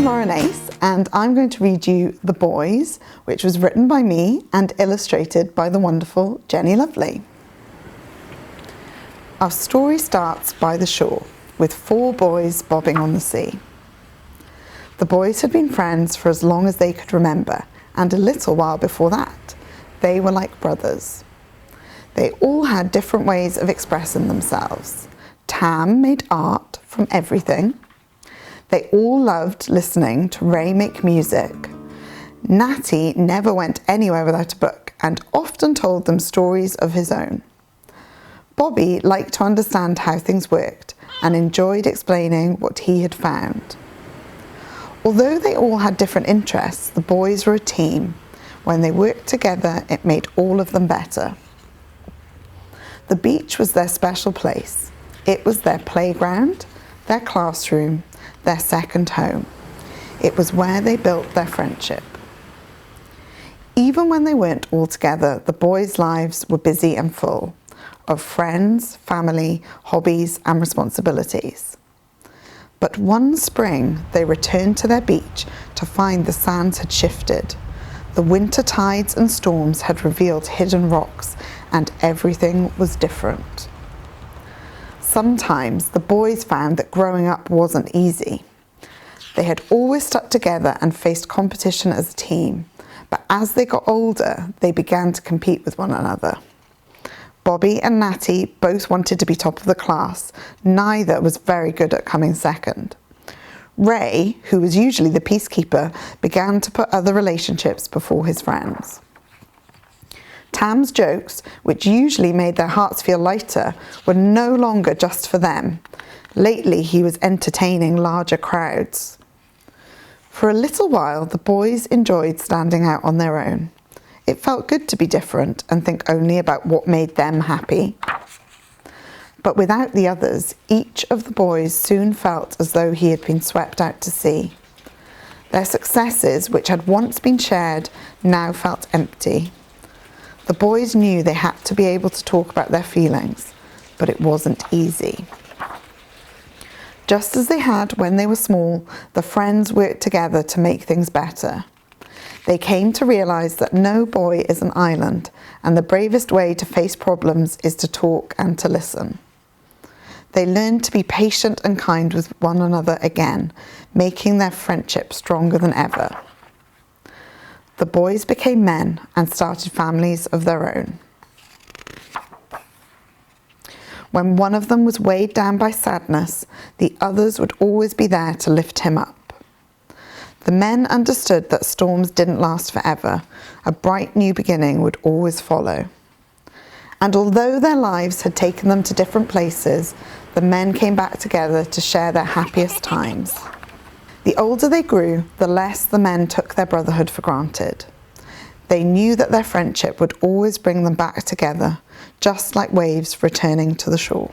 I'm Lauren Ace, and I'm going to read you The Boys, which was written by me and illustrated by the wonderful Jenny Løvlie. Our story starts by the shore, with 4 boys bobbing on the sea. The boys had been friends for as long as they could remember, and a little while before that. They were like brothers. They all had different ways of expressing themselves. Tam made art from everything. They all loved listening to Ray make music. Natty never went anywhere without a book and often told them stories of his own. Bobby liked to understand how things worked and enjoyed explaining what he had found. Although they all had different interests, the boys were a team. When they worked together, it made all of them better. The beach was their special place. It was their playground, their classroom, their second home. It was where they built their friendship. Even when they weren't all together, the boys' lives were busy and full of friends, family, hobbies, and responsibilities. But one spring, they returned to their beach to find the sands had shifted. The winter tides and storms had revealed hidden rocks, and everything was different. Sometimes the boys found that growing up wasn't easy. They had always stuck together and faced competition as a team, but as they got older, they began to compete with one another. Bobby and Natty both wanted to be top of the class. Neither was very good at coming second. Ray, who was usually the peacekeeper, began to put other relationships before his friends. Tam's jokes, which usually made their hearts feel lighter, were no longer just for them. Lately, he was entertaining larger crowds. For a little while, the boys enjoyed standing out on their own. It felt good to be different and think only about what made them happy. But without the others, each of the boys soon felt as though he had been swept out to sea. Their successes, which had once been shared, now felt empty. The boys knew they had to be able to talk about their feelings, but it wasn't easy. Just as they had when they were small, the friends worked together to make things better. They came to realize that no boy is an island, and the bravest way to face problems is to talk and to listen. They learned to be patient and kind with one another again, making their friendship stronger than ever. The boys became men and started families of their own. When one of them was weighed down by sadness, the others would always be there to lift him up. The men understood that storms didn't last forever. A bright new beginning would always follow. And although their lives had taken them to different places, the men came back together to share their happiest times. The older they grew, the less the men took their brotherhood for granted. They knew that their friendship would always bring them back together, just like waves returning to the shore.